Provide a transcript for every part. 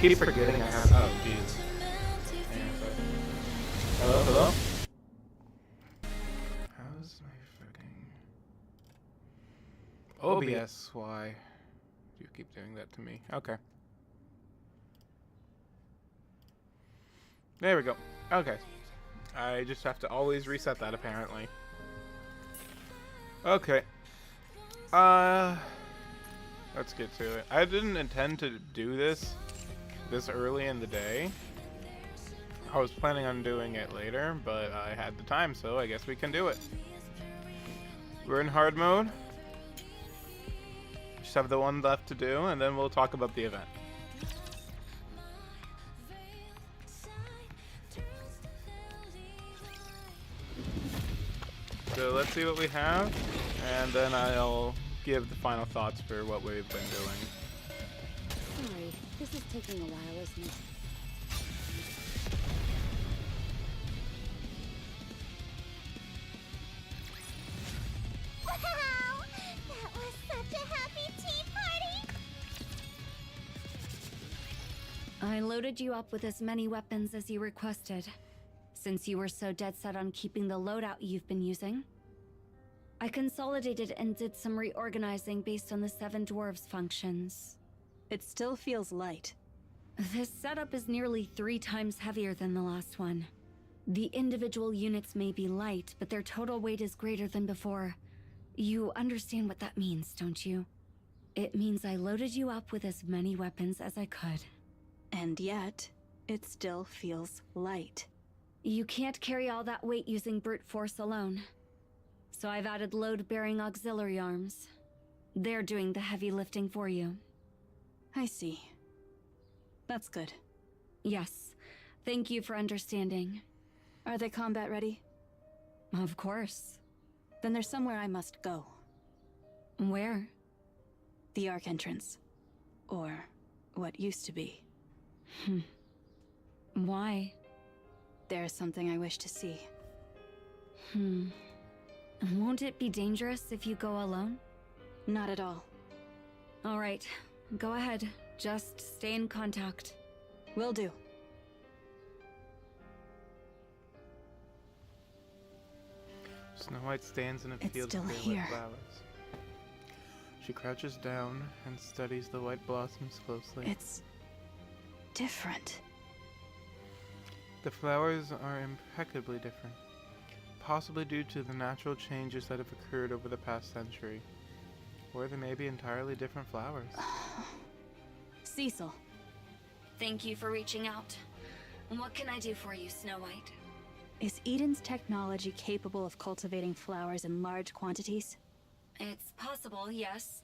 keep forgetting I have. Oh, jeez. Hello, hello? How's my freaking OBS? Why do you keep doing that to me? Okay. There we go. Okay. I just have to always reset that, apparently. Okay. Let's get to it. I didn't intend to do this early in the day. I was planning on doing it later, but I had the time, so I guess we can do it. We're in hard mode. Just have the one left to do, and then we'll talk about the event. So let's see what we have, and then I'll give the final thoughts for what we've been doing. Sorry, this is taking a while, isn't it? Wow! That was such a happy tea party! I loaded you up with as many weapons as you requested, since you were so dead set on keeping the loadout you've been using. I consolidated and did some reorganizing based on the 7 dwarves' functions. It still feels light. This setup is nearly 3 times heavier than the last one. The individual units may be light, but their total weight is greater than before. You understand what that means, don't you? It means I loaded you up with as many weapons as I could. And yet, it still feels light. You can't carry all that weight using brute force alone. So I've added load-bearing auxiliary arms. They're doing the heavy lifting for you. I see. That's good. Yes. Thank you for understanding. Are they combat ready? Of course. Then there's somewhere I must go. Where? The Ark entrance. Or what used to be. Why? There is something I wish to see. Won't it be dangerous if you go alone? Not at all. All right. Go ahead. Just stay in contact. Will do. Snow White stands in a It's field still of pale here. white flowers. She crouches down and studies the white blossoms closely. It's different. The flowers are impeccably different, possibly due to the natural changes that have occurred over the past century. Or they may be entirely different flowers. Cecil. Thank you for reaching out. What can I do for you, Snow White? Is Eden's technology capable of cultivating flowers in large quantities? It's possible, yes.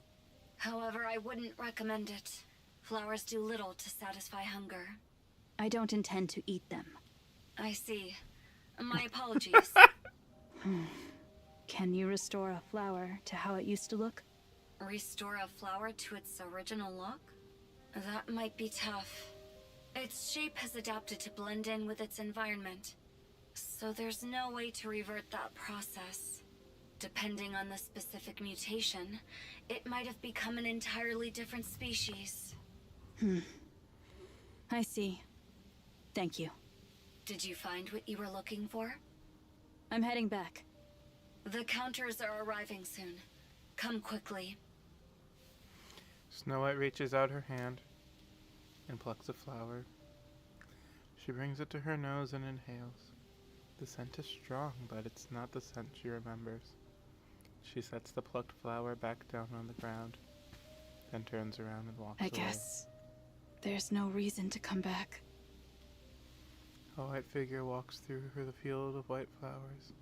However, I wouldn't recommend it. Flowers do little to satisfy hunger. I don't intend to eat them. I see. My apologies. Can you restore a flower to how it used to look? Restore a flower to its original look? That might be tough. Its shape has adapted to blend in with its environment, so there's no way to revert that process. Depending on the specific mutation, it might have become an entirely different species. I see. Thank you. Did you find what you were looking for? I'm heading back. The counters are arriving soon. Come quickly. Snow White reaches out her hand and plucks a flower. She brings it to her nose and inhales. The scent is strong, but it's not the scent she remembers. She sets the plucked flower back down on the ground, then turns around and walks away. I guess there's no reason to come back. A white figure walks through the field of white flowers,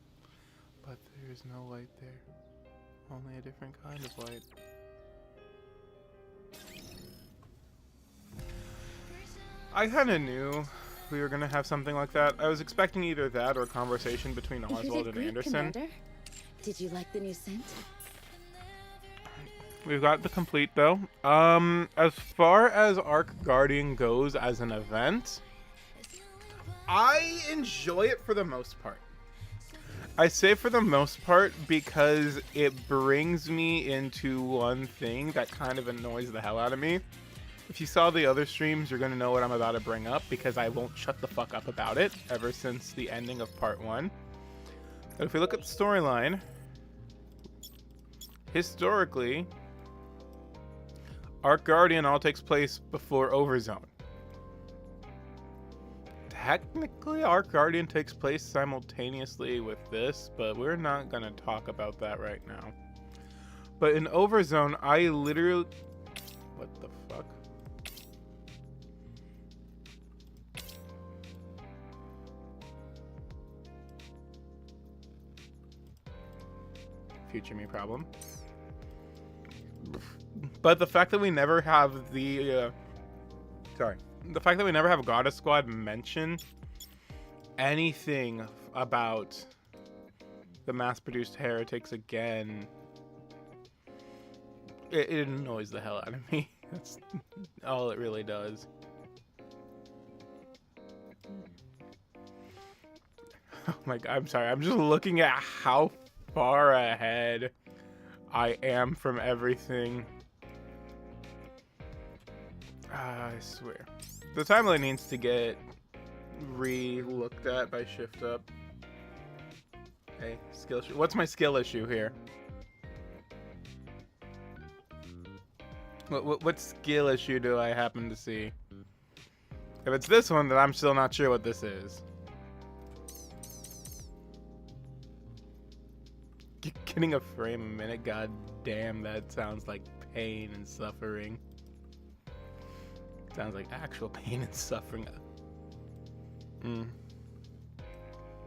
but there is no white there. Only a different kind of white. I kind of knew we were going to have something like that. I was expecting either that or a conversation between Oswald and Anderson. Commander. Did you like the new scent? We've got the complete though. As far as Ark Guardian goes as an event, I enjoy it for the most part. I say for the most part because it brings me into one thing that kind of annoys the hell out of me. If you saw the other streams, you're going to know what I'm about to bring up because I won't shut the fuck up about it ever since the ending of part 1. But if we look at the storyline, historically, Ark Guardian all takes place before Overzone. Technically, Ark Guardian takes place simultaneously with this, but we're not going to talk about that right now. But in Overzone, I literally... What the fuck? Future me problem. But the fact that we never have the... The fact that we never have Goddess Squad mention anything about the mass-produced heretics again, it annoys the hell out of me. That's all it really does. Oh my god, I'm sorry. I'm just looking at how far ahead I am from everything. I swear. The timeline needs to get re-looked at by Shift Up. Hey, skill issue. What's my skill issue here? What skill issue do I happen to see? If it's this one, then I'm still not sure what this is. Getting a frame a minute, god damn, that sounds like pain and suffering. Sounds like actual pain and suffering.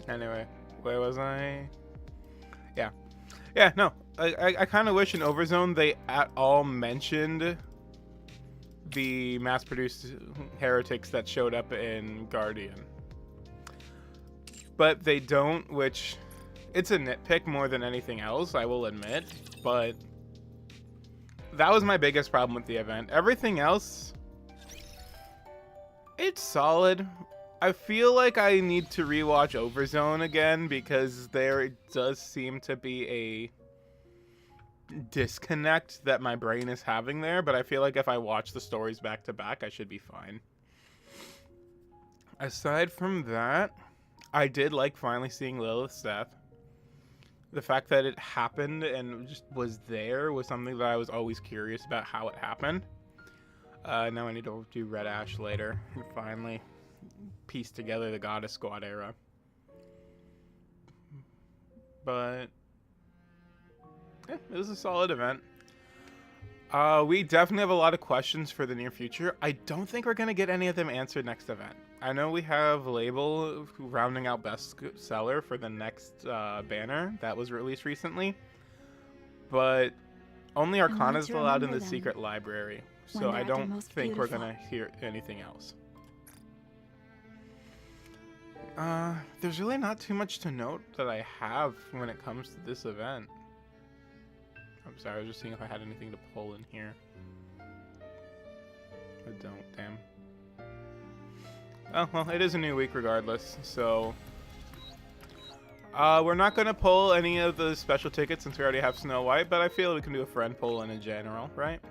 Anyway, where was I? Yeah, no. I kind of wish in Overzone they at all mentioned the mass-produced heretics that showed up in Guardian. But they don't, which... It's a nitpick more than anything else, I will admit. But that was my biggest problem with the event. Everything else... It's solid. I feel like I need to rewatch Overzone again because there does seem to be a disconnect that my brain is having there, but I feel like if I watch the stories back to back, I should be fine. Aside from that, I did like finally seeing Lilith's death. The fact that it happened and just was there was something that I was always curious about how it happened. Now I need to do Red Ash later and finally piece together the Goddess Squad era. But yeah, it was a solid event. We definitely have a lot of questions for the near future. I don't think we're going to get any of them answered next event. I know we have Label rounding out best seller for the next banner that was released recently, but only Arcana is allowed in the secret library, so I don't think we're going to hear anything else. There's really not too much to note that I have when it comes to this event. I'm sorry, I was just seeing if I had anything to pull in here. I don't, damn. Oh, well, it is a new week regardless, so... we're not going to pull any of the special tickets since we already have Snow White, but I feel we can do a friend pull in a general, right?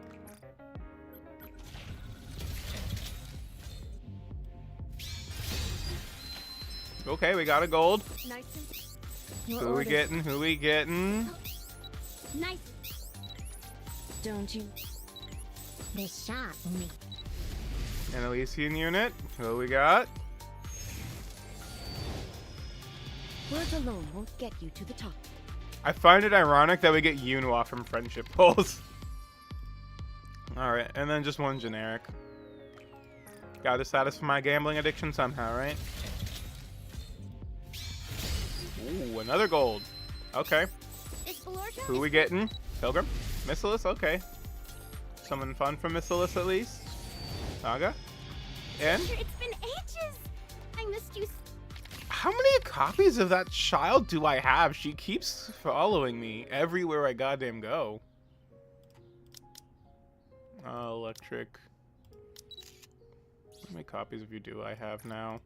Okay, we got a gold. Nice. Who we getting? Who we getting? Nice. Don't you? They shot me. An Elysian unit. Who we got? Words alone won't get you to the top. I find it ironic that we get Yunwa from friendship pulls. Alright, and then just one generic. Gotta satisfy my gambling addiction somehow, right? Ooh, another gold. Okay. Who we getting? Pilgrim? Missilis? Okay. Something fun from Missilis at least. Naga? And? It's been ages. I missed you. How many copies of that child do I have? She keeps following me everywhere I goddamn go. Electric. How many copies of you do I have now?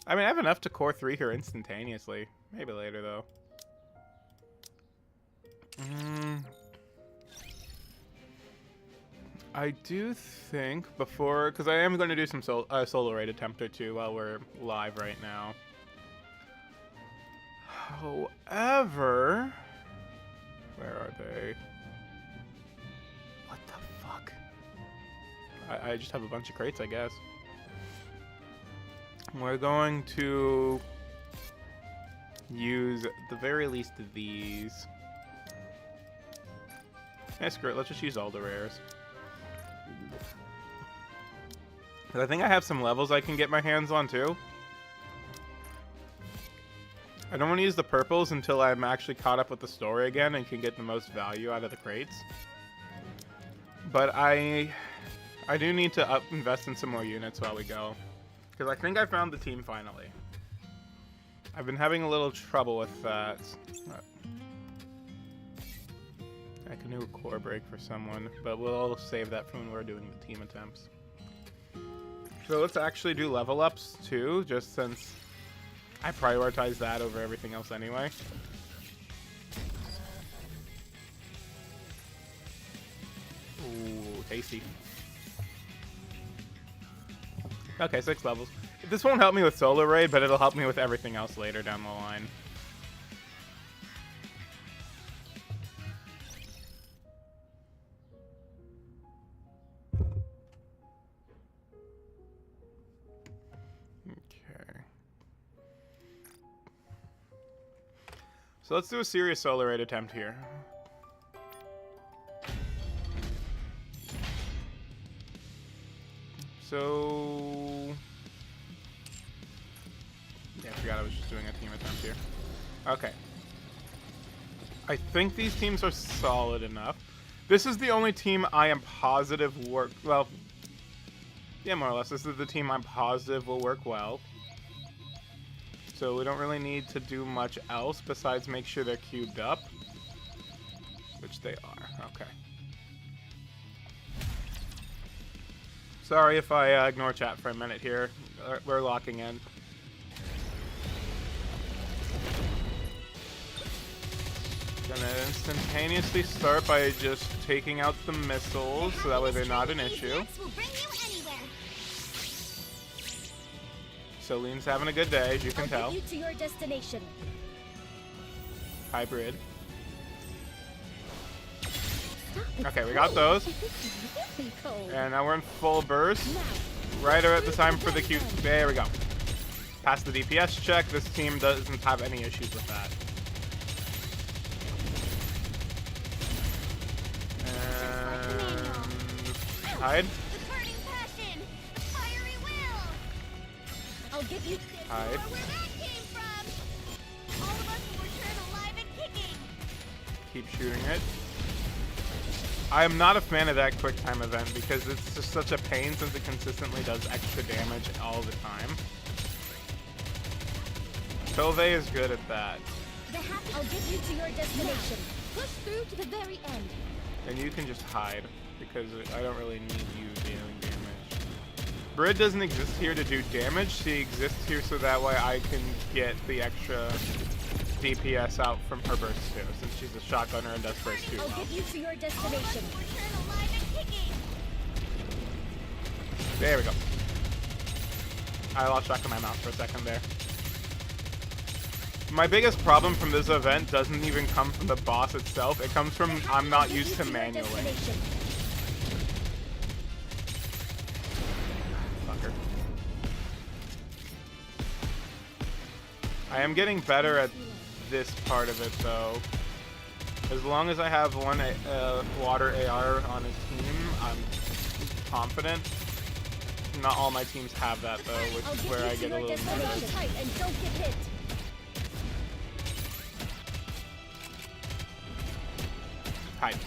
I mean, I have enough to core 3 her instantaneously. Maybe later, though. I do think before, because I am going to do some solo raid attempt or two while we're live right now. However, where are they? What the fuck? I just have a bunch of crates, I guess. We're going to use at the very least of these. Yeah, screw it. Let's just use all the rares. I think I have some levels I can get my hands on too. I don't want to use the purples until I'm actually caught up with the story again and can get the most value out of the crates. But I do need to invest in some more units while we go. Because I think I found the team finally. I've been having a little trouble with that. I can do a core break for someone, but we'll save that for when we're doing the team attempts. So let's actually do level ups too, just since I prioritize that over everything else anyway. Ooh, tasty. Okay, 6 levels. This won't help me with solo raid, but it'll help me with everything else later down the line. So let's do a serious solo raid attempt here. So... yeah, I forgot I was just doing a team attempt here. Okay. I think these teams are solid enough. This is the only team I am positive work... well, yeah, more or less. This is the team I'm positive will work well. So we don't really need to do much else besides make sure they're cubed up. Which they are. Okay. Sorry if I ignore chat for a minute here. We're locking in. Gonna instantaneously start by just taking out the missiles so that way they're not an issue. Celine's having a good day, as you can tell. Get you to your destination. Hybrid. Okay, we got those. And now we're in full burst. Right at the time for the Q. There we go. Pass the DPS check. This team doesn't have any issues with that. And hide. I'll give you Hide. where that came from. All of us will return alive and kicking. Keep shooting it. I am not a fan of that quick time event because it's just such a pain since it consistently does extra damage all the time. Tove is good at that. I'll get you to your destination. Push through to the very end. And you can just hide because I don't really need you dealing damage. Brid doesn't exist here to do damage. She exists here so that way I can get the extra DPS out from her burst too, since she's a shotgunner and does burst too well. I'll get you to your destination. There we go. I lost track of my mouse for a second there. My biggest problem from this event doesn't even come from the boss itself. It comes from I'm not used to manually. Fucker. I am getting better at this part of it though. As long as I have one water AR on his team, I'm confident. Not all my teams have that though, which is where I get a little nervous. And don't get hit. Hide.